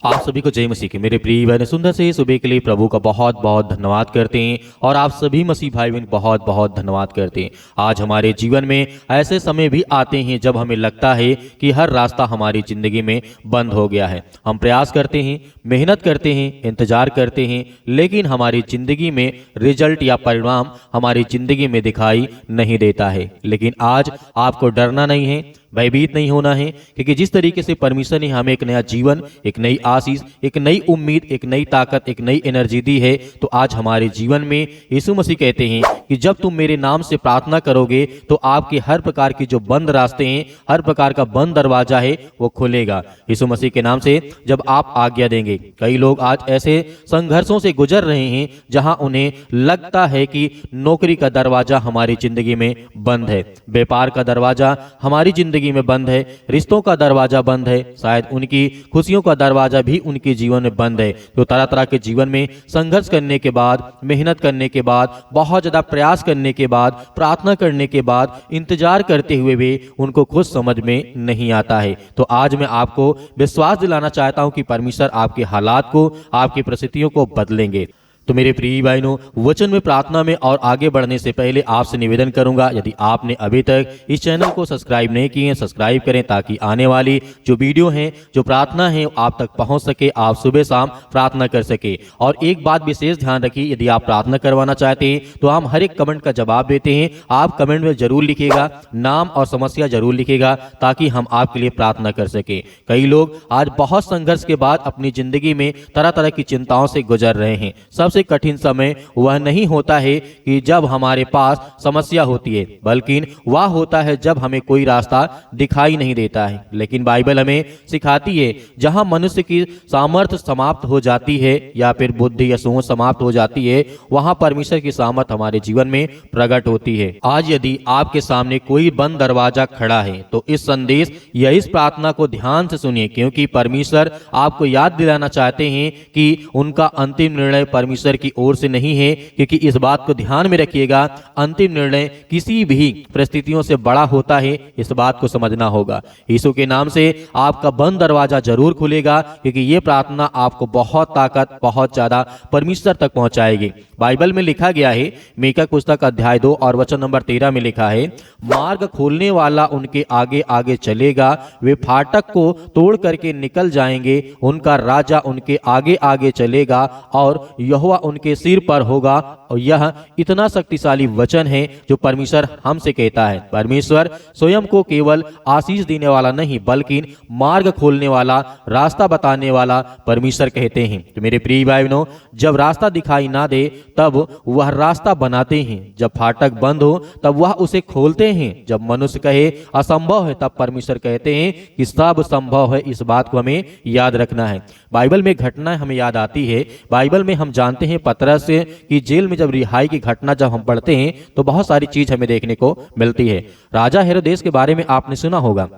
आप सभी को जय मसीह की मेरे प्रिय बहन सुंदर से सुबह के लिए प्रभु का बहुत बहुत धन्यवाद करते हैं और आप सभी मसीह भाई बहन बहुत बहुत धन्यवाद करते हैं। आज हमारे जीवन में ऐसे समय भी आते हैं जब हमें लगता है कि हर रास्ता हमारी ज़िंदगी में बंद हो गया है। हम प्रयास करते हैं, मेहनत करते हैं, इंतजार करते हैं, लेकिन हमारी ज़िंदगी में रिजल्ट या परिणाम हमारी ज़िंदगी में दिखाई नहीं देता है। लेकिन आज आपको डरना नहीं है, भयभीत नहीं होना है, क्योंकि जिस तरीके से परमेश्वर ने हमें एक नया जीवन, एक नई आशीष, एक नई उम्मीद, एक नई ताकत, एक नई एनर्जी दी है, तो आज हमारे जीवन में यीशु मसीह कहते हैं कि जब तुम मेरे नाम से प्रार्थना करोगे तो आपके हर प्रकार के जो बंद रास्ते हैं, हर प्रकार का बंद दरवाजा है, वो खुलेगा। यीशु मसीह के नाम से जब आप आज्ञा देंगे। कई लोग आज ऐसे संघर्षों से गुजर रहे हैं जहां उन्हें लगता है कि नौकरी का दरवाजा हमारी जिंदगी में बंद है, व्यापार का दरवाजा हमारी जिंदगी में बंद है, रिश्तों का दरवाजा बंद है, शायद उनकी खुशियों का दरवाजा भी उनके जीवन में बंद है। तो तरह तरह के जीवन में संघर्ष करने के बाद, मेहनत करने के बाद, बहुत ज्यादा प्रयास करने के बाद, प्रार्थना करने के बाद, इंतजार करते हुए भी उनको खुद समझ में नहीं आता है। तो आज मैं आपको विश्वास दिलाना चाहता हूं कि परमेश्वर आपके हालात को, आपकी परिस्थितियों को बदलेंगे। तो मेरे प्रिय भाइयों, वचन में प्रार्थना में और आगे बढ़ने से पहले आपसे निवेदन करूंगा, यदि आपने अभी तक इस चैनल को सब्सक्राइब नहीं किए हैं, सब्सक्राइब करें ताकि आने वाली जो वीडियो हैं, जो प्रार्थना है, आप तक पहुंच सके, आप सुबह शाम प्रार्थना कर सके। और एक बात विशेष ध्यान रखिए, यदि आप प्रार्थना करवाना चाहते हैं तो हम हर एक कमेंट का जवाब देते हैं। आप कमेंट में जरूर लिखिएगा, नाम और समस्या जरूर लिखिएगा ताकि हम आपके लिए प्रार्थना कर सके। कई लोग आज बहुत संघर्ष के बाद अपनी जिंदगी में तरह तरह की चिंताओं से गुजर रहे हैं। सबसे कठिन समय वह नहीं होता है कि जब हमारे पास समस्या होती है, बल्कि वह होता है जब हमें कोई रास्ता दिखाई नहीं देता है। लेकिन बाइबल हमें सिखाती है जहां मनुष्य की सामर्थ्य समाप्त हो जाती है या फिर बुद्धि या सोच समाप्त हो जाती है, वहां परमेश्वर की सामर्थ हमारे जीवन में प्रकट होती है। आज यदि आपके सामने कोई बंद दरवाजा खड़ा है तो इस संदेश या इस प्रार्थना को ध्यान से सुनिए, क्योंकि परमेश्वर आपको याद दिलाना चाहते हैं कि उनका अंतिम निर्णय परमेश्वर की ओर से नहीं है। क्योंकि इस बात को ध्यान में रखिएगा, अंतिम निर्णय किसी भी परिस्थितियों से बड़ा होता है, इस बात को समझना होगा। यीशु के नाम से आपका बंद दरवाजा जरूर खुलेगा, क्योंकि ये प्रार्थना आपको बहुत ताकत, बहुत ज्यादा परमेश्वर तक पहुंचाएगी। बाइबल में लिखा गया है, मीका पुस्तक अध्याय 2 और वचन नंबर 13 में लिखा है, मार्ग खोलने वाला उनके आगे आगे चलेगा, वे फाटक को तोड़ करके निकल जाएंगे, उनका राजा उनके आगे आगे चलेगा और यहोवा उनके सिर पर होगा। और यह इतना शक्तिशाली वचन है जो परमेश्वर हमसे कहता है। परमेश्वर स्वयं को केवल आशीष देने वाला नहीं, बल्कि मार्ग खोलने वाला, रास्ता बताने वाला परमेश्वर कहते हैं। तो मेरे प्रिय भाई बहनों, जब रास्ता दिखाई ना दे तब वह रास्ता बनाते हैं, जब फाटक बंद हो तब वह उसे खोलते हैं, जब मनुष्य कहे असंभव है तब परमेश्वर कहते हैं कि सब संभव है। इस बात को हमें याद रखना है। बाइबल में घटना हमें याद आती है। बाइबल में हम जानते हैं पतरस की जेल में जब रिहाई की घटना जब हम पढ़ते हैं तो बहुत सारी चीज हमें देखने को मिलती है। राजा हेरोदेस के बारे में आपने सुना होगा।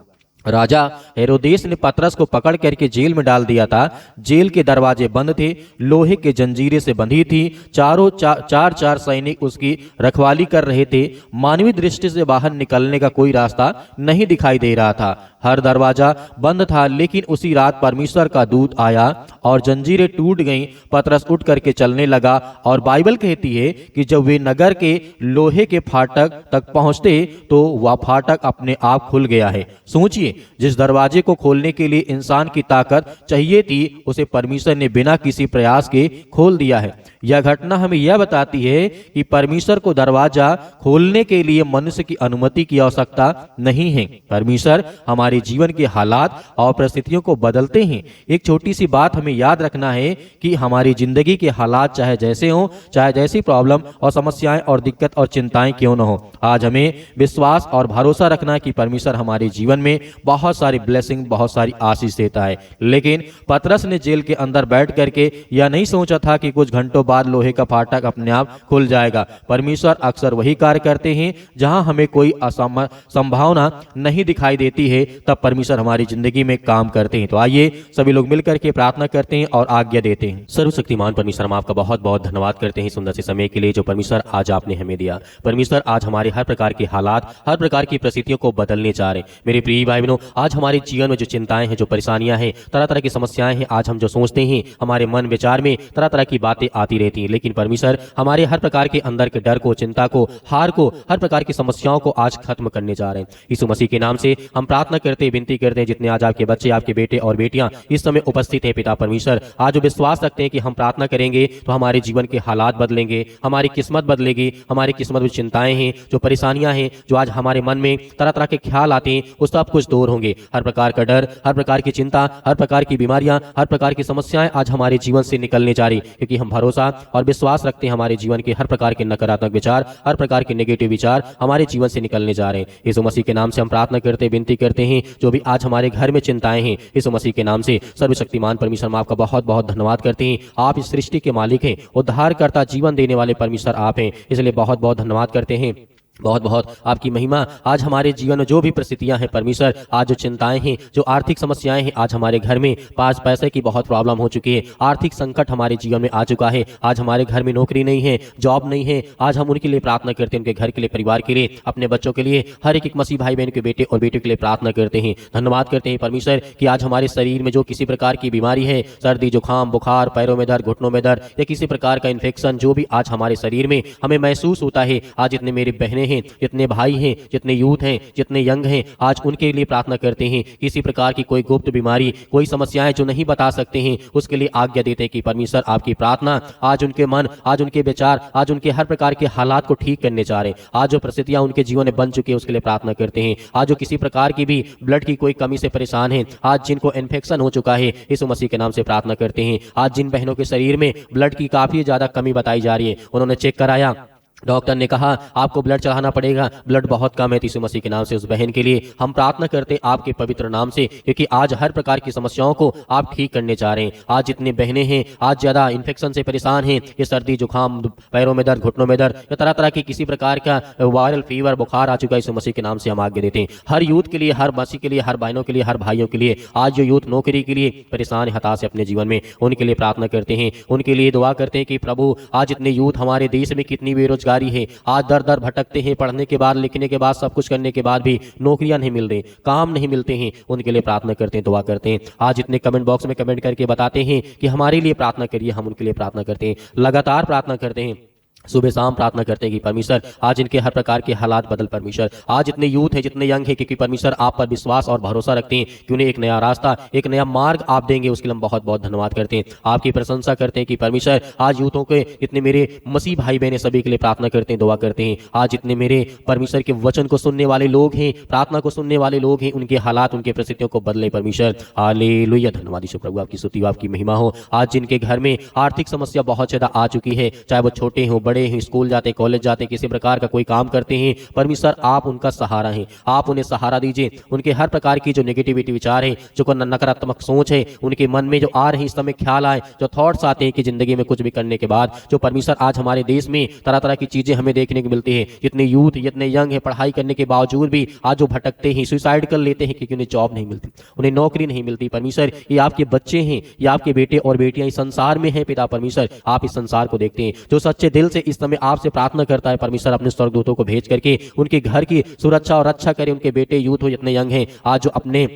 राजा हेरोदेस ने पतरस को पकड़ करके जेल में डाल दिया था। जेल के दरवाजे बंद थे, लोहे के जंजीरें से बंधी थी, चारों चार सैनिक उसकी रखवाली कर रहे थे। मानवीय दृष्टि से बाहर निकलने का कोई रास्ता नहीं दिखाई दे रहा था, हर दरवाजा बंद था। लेकिन उसी रात परमेश्वर का दूत आया और जंजीरें टूट गईं। पतरस उठ करके चलने लगा और बाइबल कहती है कि जब वे नगर के लोहे के फाटक तक पहुंचते तो वह फाटक अपने आप खुल गया है। सोचिए, जिस दरवाजे को खोलने के लिए इंसान की ताकत चाहिए थी, उसे परमेश्वर ने बिना किसी प्रयास के खोल दिया है। यह घटना हमें यह बताती है कि परमेश्वर को दरवाजा खोलने के लिए मनुष्य की अनुमति की आवश्यकता नहीं है। परमेश्वर हमारे जीवन के हालात और परिस्थितियों को बदलते हैं। एक छोटी सी बात हमें याद रखना है कि हमारी जिंदगी के हालात चाहे जैसे हों, चाहे जैसी प्रॉब्लम और समस्याएं और दिक्कत और चिंताएं क्यों न हो, आज हमें विश्वास और भरोसा रखना है कि परमेश्वर हमारे जीवन में बहुत सारी ब्लेसिंग, बहुत सारी आशीष देता है। लेकिन पतरस ने जेल के अंदर बैठ करके यह नहीं सोचा था कि कुछ घंटों बाद लोहे का फाटक अपने आप खुल जाएगा। परमेश्वर अक्सर वही कार्य करते हैं जहां हमें कोई संभावना नहीं दिखाई देती है, तब परमेश्वर हमारी जिंदगी में काम करते हैं। तो आइए सभी लोग मिलकर के प्रार्थना करते हैं और आज्ञा देते हैं। सर्वशक्तिमान परमेश्वर, हम आपका बहुत बहुत धन्यवाद करते हैं सुंदर से समय के लिए जो परमेश्वर आज आपने हमें दिया। परमेश्वर आज हमारे हर प्रकार के हालात, हर प्रकार की परिस्थितियों को बदलने जा रहे हैं। मेरे प्रिय भाई बहनों, आज हमारे जीवन में जो चिंताएं हैं, जो परेशानियां हैं, तरह तरह की समस्याएं हैं, आज हम जो सोचते हैं हमारे मन विचार में तरह तरह की बातें आती रहती हैं, लेकिन परमेश्वर हमारे हर प्रकार के अंदर के डर को, चिंता को, हार को, हर प्रकार की समस्याओं को आज खत्म करने जा रहे हैं। यीशु मसीह के नाम से हम प्रार्थना करते, विनती करते हैं, जितने आज आपके बच्चे, आपके बेटे और बेटियां इस समय उपस्थित हैं पिता परमेश्वर, आज जो विश्वास रखते हैं कि हम प्रार्थना करेंगे तो हमारे जीवन के हालात बदलेंगे, हमारी किस्मत बदलेगी, हमारी किस्मत में चिंताएं हैं, जो परेशानियां हैं, जो आज हमारे मन में तरह तरह के ख्याल आते हैं, वो सब कुछ दूर होंगे। हर प्रकार का डर, हर प्रकार की चिंता, हर प्रकार की बीमारियां, हर प्रकार की समस्याएं आज हमारे जीवन से निकलने जा रही, क्योंकि हम भरोसा और विश्वास रखते हैं हमारे जीवन के हर प्रकार के नकारात्मक विचार, हर प्रकार के नेगेटिव विचार हमारे जीवन से निकलने जा रहे हैं। यीशु मसीह के नाम से हम प्रार्थना करते, विनती करते हैं, जो भी आज हमारे घर में चिंताएं हैं, यीशु मसीह के नाम से सर्वशक्तिमान परमेश्वर, हम आपका बहुत बहुत धन्यवाद करते हैं। आप इस सृष्टि के मालिक हैं, उद्धारकर्ता, जीवन देने वाले परमेश्वर आप हैं, इसलिए बहुत बहुत धन्यवाद करते हैं। बहुत बहुत आपकी महिमा। आज हमारे जीवन में जो भी परिस्थितियां हैं परमेश्वर, आज जो चिंताएं हैं, जो आर्थिक समस्याएं हैं, आज हमारे घर में पास पैसे की बहुत प्रॉब्लम हो चुकी है, आर्थिक संकट हमारे जीवन में आ चुका है, आज हमारे घर में नौकरी नहीं है, जॉब नहीं है, आज हम उनके लिए प्रार्थना करते हैं, उनके घर के लिए, परिवार के लिए, अपने बच्चों के लिए, हर एक मसीह भाई बहन के बेटे और बेटियों के लिए प्रार्थना करते हैं। धन्यवाद करते हैं परमेश्वर कि आज हमारे शरीर में जो किसी प्रकार की बीमारी है, सर्दी, जुकाम, बुखार, पैरों में दर्द, घुटनों में दर्द या किसी प्रकार का इन्फेक्शन, जो भी आज हमारे शरीर में हमें महसूस होता है, आज जितने मेरी बहनें हैं, जितने भाई हैं, जितने यूथ हैं, जितने यंग हैं, आज उनके लिए प्रार्थना करते हैं। किसी प्रकार की कोई गुप्त बीमारी, कोई समस्याएं जो नहीं बता सकते हैं, उसके लिए आज्ञा देते हैं कि परमेश्वर आपकी प्रार्थना आज उनके मन, आज उनके विचार, आज उनके हर प्रकार के हालात को ठीक करने जा रहे हैं। आज जो परिस्थितियां उनके जीवन में बन चुकी है उसके लिए प्रार्थना करते हैं। आज जो किसी प्रकार की भी ब्लड की कोई कमी से परेशान है, आज जिनको इन्फेक्शन हो चुका है, यीशु मसीह के नाम से प्रार्थना करते हैं। आज जिन बहनों के शरीर में ब्लड की काफी ज्यादा कमी बताई जा रही है, उन्होंने चेक कराया, डॉक्टर ने कहा आपको ब्लड चढ़ाना पड़ेगा, ब्लड बहुत कम है, यीशु मसीह के नाम से उस बहन के लिए हम प्रार्थना करते आपके पवित्र नाम से, क्योंकि आज हर प्रकार की समस्याओं को आप ठीक करने जा रहे हैं। आज जितनी बहनें हैं, आज ज्यादा इन्फेक्शन से परेशान हैं, ये सर्दी, जुकाम, पैरों में दर्द, घुटनों में दर्द या तरह तरह की किसी प्रकार का वायरल फीवर, बुखार आ चुका है, यीशु मसीह के नाम से हम आज्ञा देते हैं। हर यूथ के लिए, हर मसीह के लिए, हर बहनों के लिए, हर भाइयों के लिए, आज जो यूथ नौकरी के लिए परेशान, हताश है अपने जीवन में, उनके लिए प्रार्थना करते हैं, उनके लिए दुआ करते हैं कि प्रभु आज इतने यूथ हमारे देश में कितनी बेरोजगारी है, आज दर दर भटकते हैं, पढ़ने के बाद, लिखने के बाद, सब कुछ करने के बाद भी नौकरियां नहीं मिल रही, काम नहीं मिलते हैं, उनके लिए प्रार्थना करते हैं, दुआ करते हैं। आज इतने कमेंट बॉक्स में कमेंट करके बताते हैं कि हमारे लिए प्रार्थना करिए, हम उनके लिए प्रार्थना करते हैं, लगातार प्रार्थना करते हैं, सुबह शाम प्रार्थना करते हैं कि परमेश्वर आज इनके हर प्रकार के हालात बदल। परमेश्वर आज इतने यूथ हैं, जितने यंग हैं, क्योंकि परमेश्वर आप पर विश्वास और भरोसा रखते हैं कि उन्हें एक नया रास्ता, एक नया मार्ग आप देंगे, उसके लिए हम बहुत बहुत धन्यवाद करते हैं, आपकी प्रशंसा करते हैं कि परमेश्वर आज यूथों के इतने मेरे मसीह भाई बहन सभी के लिए प्रार्थना करते हैं, दुआ करते हैं। आज इतने मेरे परमेश्वर के वचन को सुनने वाले लोग हैं, प्रार्थना को सुनने वाले लोग हैं, उनके हालात, उनके परिस्थितियों को बदले परमेश्वर। हालेलुया, धन्यवाद यीशु प्रभु, आपकी स्तुति, आपकी महिमा हो। आज जिनके घर में आर्थिक समस्या बहुत ज्यादा आ चुकी है, चाहे वो छोटे हों, बड़े हों, स्कूल जाते, कॉलेज जाते, किसी प्रकार का कोई काम करते हैं, परमेश्वर आप उनका सहारा हैं, आप उन्हें सहारा दीजिए। उनके हर प्रकार की जो नेगेटिविटी विचार है, जो नकारात्मक सोच है, उनके मन में जो आ रहे इस समय ख्याल आए, जो थॉट्स आते हैं कि जिंदगी में कुछ भी करने के बाद, जो परमेश्वर आज हमारे देश में तरह तरह की चीजें हमें देखने को मिलती है, जितने यूथ, जितने यंग है, पढ़ाई करने के बावजूद भी आज जो भटकते हैं, सुसाइड कर लेते हैं क्योंकि उन्हें जॉब नहीं मिलती, उन्हें नौकरी नहीं मिलती। परमेश्वर ये आपके बच्चे हैं, ये आपके बेटे और बेटियां इस संसार में हैं पिता परमेश्वर, आप इस संसार को देखते हैं। जो सच्चे दिल से इस समय आपसे प्रार्थना करता है परमेश्वर, अपने स्वर्गदूतों को भेज करके उनके घर की सुरक्षा और रक्षा करे। उनके बेटे, यूथ हो, जितने यंग हैं, आज जो अपने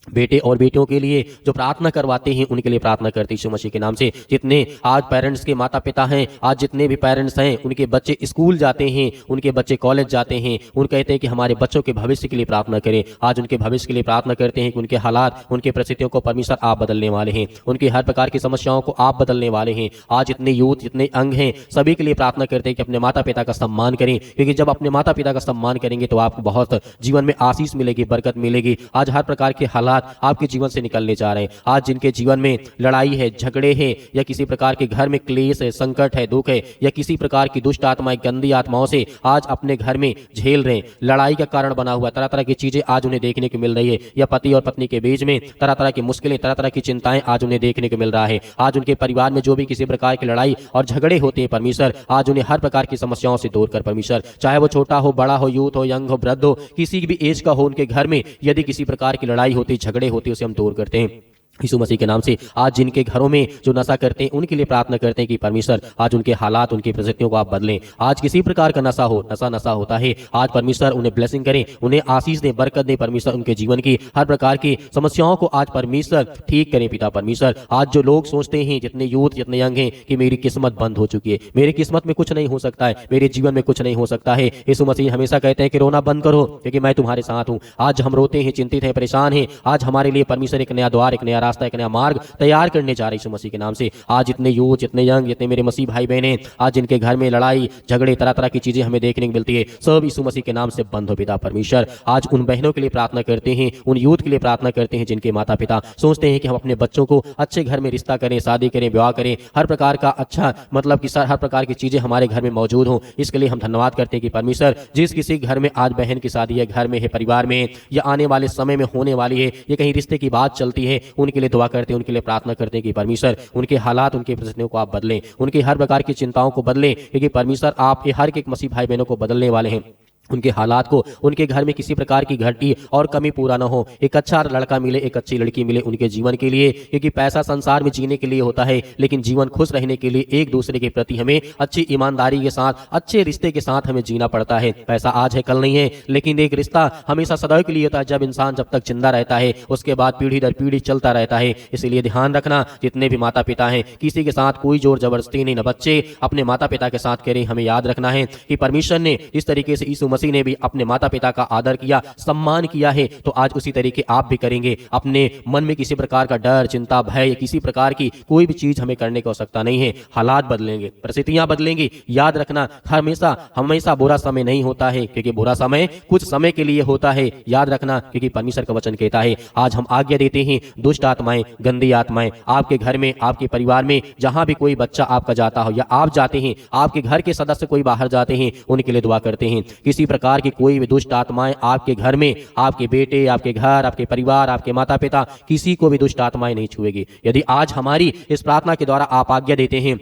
बेटे और बेटियों के लिए जो प्रार्थना करवाते हैं, उनके लिए प्रार्थना करते हैं यीशु मसीह के नाम से। जितने आज पेरेंट्स के माता पिता हैं, आज जितने भी पेरेंट्स हैं, उनके बच्चे स्कूल जाते हैं, उनके बच्चे कॉलेज जाते हैं, उन कहते हैं कि हमारे बच्चों के भविष्य के लिए प्रार्थना करें। आज उनके भविष्य के लिए प्रार्थना करते हैं कि उनके हालात, उनके परिस्थितियों को परमेश्वर आप बदलने वाले हैं, उनकी हर प्रकार की समस्याओं को आप बदलने वाले हैं। आज इतने यूथ, जितने अंग हैं, सभी के लिए प्रार्थना करते हैं कि अपने माता पिता का सम्मान करें, क्योंकि जब अपने माता पिता का सम्मान करेंगे तो आपको बहुत जीवन में आशीष मिलेगी, बरकत मिलेगी। आज हर प्रकार के हालात हालात आपके जीवन से निकलने जा रहे हैं। आज जिनके जीवन में लड़ाई है, झगड़े हैं, या किसी प्रकार के घर में क्लेश है, संकट है, दुख है, या किसी प्रकार की दुष्ट आत्माएं, गंदी आत्माओं से आज अपने घर में झेल रहे हैं, लड़ाई का कारण बना हुआ, तरह तरह की चीजें आज उन्हें देखने को मिल रही है, या पति और पत्नी के बीच में तरह तरह की मुश्किलें, तरह तरह की चिंताएं आज उन्हें देखने को मिल रहा है। आज उनके परिवार में जो भी किसी प्रकार की लड़ाई और झगड़े होते हैं परमेश्वर, आज उन्हें हर प्रकार की समस्याओं से दूर कर परमेश्वर, चाहे वो छोटा हो, बड़ा हो, यूथ हो, यंग हो, वृद्ध हो, किसी भी एज का हो, उनके घर में यदि किसी प्रकार की लड़ाई होती, झगड़े होते, उसे हम दूर करते हैं यीशु मसीह के नाम से। आज जिनके घरों में जो नशा करते हैं उनके लिए प्रार्थना करते हैं कि परमेश्वर आज उनके हालात, उनकी परिस्थितियों को आप बदलें। आज किसी प्रकार का नशा हो, नशा होता है, आज परमेश्वर उन्हें ब्लेसिंग करें, उन्हें आशीष दें, बरकत दें परमेश्वर, उनके जीवन की हर प्रकार की समस्याओं को आज परमेश्वर ठीक करें पिता परमेश्वर। आज जो लोग सोचते हैं, जितने यूथ, जितने यंग हैं, कि मेरी किस्मत बंद हो चुकी है, मेरी किस्मत में कुछ नहीं हो सकता है, मेरे जीवन में कुछ नहीं हो सकता है, यीशु मसीह हमेशा कहते हैं कि रोना बंद करो क्योंकि मैं तुम्हारे साथ हूँ। आज हम रोते हैं, चिंतित हैं, परेशान हैं, आज हमारे लिए परमेश्वर एक नया द्वार, एक नया रास्ता, एक नया मार्ग तैयार करने जा रहे यीशु मसीह के नाम से। आज जितने यूथ, जितने यंग, जितने मेरे मसीह भाई बहनें, आज जिनके घर में लड़ाई झगड़े, तरह तरह की चीजें हमें देखने को मिलती है, सब यीशु मसीह के नाम से बंद हो पिता परमेश्वर। आज उन बहनों के लिए प्रार्थना करते हैं, उन यूथ के लिए प्रार्थना करते हैं जिनके माता पिता सोचते हैं कि हम अपने बच्चों को अच्छे घर में रिश्ता करें, शादी करें, विवाह करें, हर प्रकार का अच्छा मतलब कि हर प्रकार की चीजें हमारे घर में मौजूद हों। इसके लिए हम धन्यवाद करते हैं कि परमेश्वर जिस किसी घर में आज बहन की शादी है, घर में है, परिवार में, या आने वाले समय में होने वाली है, या कहीं रिश्ते की बात चलती है, उनके लिए दुआ करते हैं, उनके लिए प्रार्थना करते हैं कि परमेश्वर उनके हालात, उनकी परिस्थितियों को आप बदलें, उनकी हर प्रकार की चिंताओं को बदलें, क्योंकि परमेश्वर आप हर एक मसीह भाई बहनों को बदलने वाले हैं। उनके हालात को, उनके घर में किसी प्रकार की घटी और कमी पूरा ना हो, एक अच्छा लड़का मिले, एक अच्छी लड़की मिले उनके जीवन के लिए, क्योंकि पैसा संसार में जीने के लिए होता है, लेकिन जीवन खुश रहने के लिए एक दूसरे के प्रति हमें अच्छी ईमानदारी के साथ, अच्छे रिश्ते के साथ हमें जीना पड़ता है। पैसा आज है कल नहीं है, लेकिन एक रिश्ता हमेशा सदैव के लिए होता है। जब इंसान जब तक जिंदा रहता है उसके बाद पीढ़ी दर पीढ़ी चलता रहता है। इसलिए ध्यान रखना, जितने भी माता पिता हैं, किसी के साथ कोई जोर जबरदस्ती नहीं, न बच्चे अपने माता पिता के साथ करें। हमें याद रखना है कि परमेश्वर ने इस तरीके से यीशु मसीह ने भी अपने माता पिता का आदर किया, सम्मान किया है, तो आज उसी तरीके आप भी करेंगे। अपने मन में किसी प्रकार का डर, चिंता, भय, किसी प्रकार की कोई भी चीज हमें करने की आवश्यकता नहीं है। हालात बदलेंगे, परिस्थितियां बदलेंगी। याद रखना, हमेशा बुरा समय नहीं होता है, क्योंकि बुरा समय कुछ समय के लिए होता है। याद रखना, क्योंकि परमेश्वर का वचन कहता है, आज हम आज्ञा देते हैं, दुष्ट आत्माएं, गंदी आत्माएं आपके घर में, आपके परिवार में, जहां भी कोई बच्चा आपका जाता हो या आप जाते हैं, आपके घर के सदस्य कोई बाहर जाते हैं, उनके लिए दुआ करते हैं। किसी प्रकार की कोई भी दुष्ट आत्माएं आपके घर में, आपके बेटे, आपके घर, आपके परिवार, आपके माता पिता, किसी को भी दुष्ट आत्माएं नहीं छुएगी। यदि आज हमारी इस प्रार्थना के द्वारा आप आज्ञा देते हैं,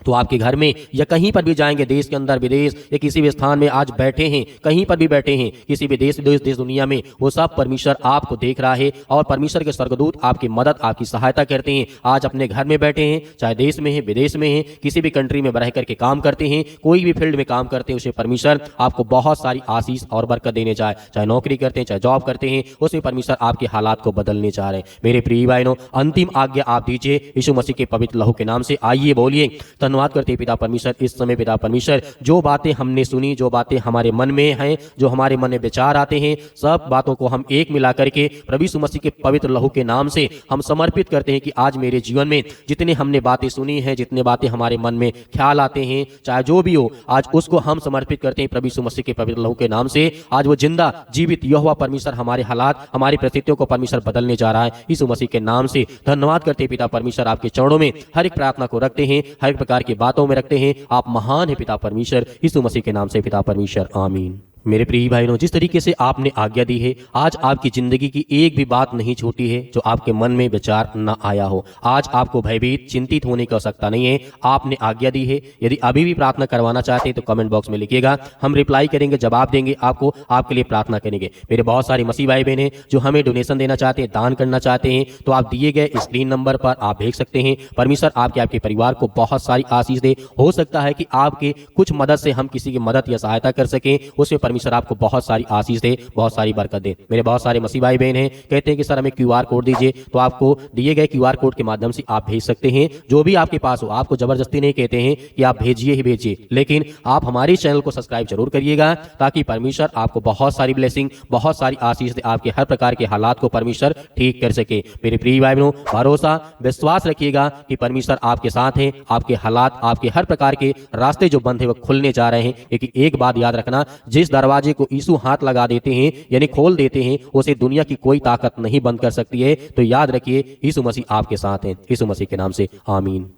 तो आपके घर में या कहीं पर भी जाएंगे, देश के अंदर विदेश या किसी भी स्थान में आज बैठे हैं, कहीं पर भी बैठे हैं, किसी भी देश दुनिया में, वो सब परमेश्वर आपको देख रहा है और परमेश्वर के स्वर्गदूत आपकी मदद, आपकी सहायता करते हैं। आज अपने घर में बैठे हैं, चाहे देश में हैं, विदेश में हैं, किसी भी कंट्री में रह करके काम करते हैं, कोई भी फील्ड में काम करते हैं, उसे परमेश्वर आपको बहुत सारी आशीष और बरकत देने जाए। चाहे नौकरी करते हैं, चाहे जॉब करते हैं, उसमें परमेश्वर आपके हालात को बदलने जा रहे हैं। मेरे प्रिय भाइयों, अंतिम आज्ञा आप दीजिए यीशु मसीह के पवित्र लहू के नाम से। आइए बोलिए, धन्यवाद करते पिता परमेश्वर। इस समय पिता परमेश्वर, जो बातें हमने सुनी, जो बातें हमारे मन में हैं, जो हमारे मन में विचार आते हैं, सब बातों को हम एक मिला करके प्रभु यीशु मसीह के पवित्र लहू के नाम से हम समर्पित करते हैं कि आज मेरे जीवन में जितने हमने बातें सुनी हैं, जितने बातें हमारे मन में ख्याल आते हैं, चाहे जो भी हो, आज उसको हम समर्पित करते हैं प्रभु यीशु मसीह के पवित्र लहू के नाम से। आज वो जिंदा जीवित यहोवा परमेश्वर हमारे हालात, हमारी परिस्थितियों को परमेश्वर बदलने जा रहा है यीशु मसीह के नाम से। धन्यवाद करते हैं पिता परमेश्वर, आपके चरणों में हर एक प्रार्थना को रखते हैं, हर एक प्रकार की बातों में रखते हैं। आप महान है पिता परमेश्वर, यीशु मसीह के नाम से पिता परमेश्वर, आमीन। मेरे प्रिय भाइयों, जिस तरीके से आपने आज्ञा दी है, आज आपकी जिंदगी की एक भी बात नहीं छूटी है जो आपके मन में विचार न आया हो। आज आपको भयभीत, चिंतित होने की आवश्यकता नहीं है। आपने आज्ञा दी है। यदि अभी भी प्रार्थना करवाना चाहते हैं तो कमेंट बॉक्स में लिखिएगा, हम रिप्लाई करेंगे, जवाब देंगे आपको, आपके लिए प्रार्थना करेंगे। मेरे बहुत सारे मसीह भाई बहन हैं जो हमें डोनेशन देना चाहते हैं, दान करना चाहते हैं, तो आप दिए गए स्क्रीन नंबर पर आप भेज सकते हैं। परमेश्वर आपके परिवार को बहुत सारी आशीष दे। हो सकता है कि आपके कुछ मदद से हम किसी की मदद या सहायता कर सकें, उसमें परमेश्वर आपको बहुत सारी आशीष दे, बहुत सारी बरकत दे। मेरे बहुत सारे मसीह भाई बहन हैं, कहते हैं कि सर हमें QR कोड दीजिए, तो आपको दिए गए QR कोड के माध्यम से आप भेज सकते हैं, जो भी आपके पास हो। आपको जबरदस्ती नहीं कहते हैं कि आप भेजिए ही भेजिए, लेकिन आप हमारे चैनल को सब्सक्राइब जरूर करिएगा, ताकि परमेश्वर आपको बहुत सारी ब्लेसिंग, बहुत सारी आशीष दे, आपके हर प्रकार के हालात को परमेश्वर ठीक कर सके। मेरे प्रिय भाई बहनों, भरोसा, विश्वास रखिएगा कि परमेश्वर आपके साथ हैं। आपके हालात, आपके हर प्रकार के रास्ते जो बंद है वो खुलने जा रहे हैं। क्योंकि एक बात याद रखना, जिस दरवाजे को यीशु हाथ लगा देते हैं, यानी खोल देते हैं, उसे दुनिया की कोई ताकत नहीं बंद कर सकती है। तो याद रखिए, यीशु मसीह आपके साथ हैं। यीशु मसीह के नाम से आमीन।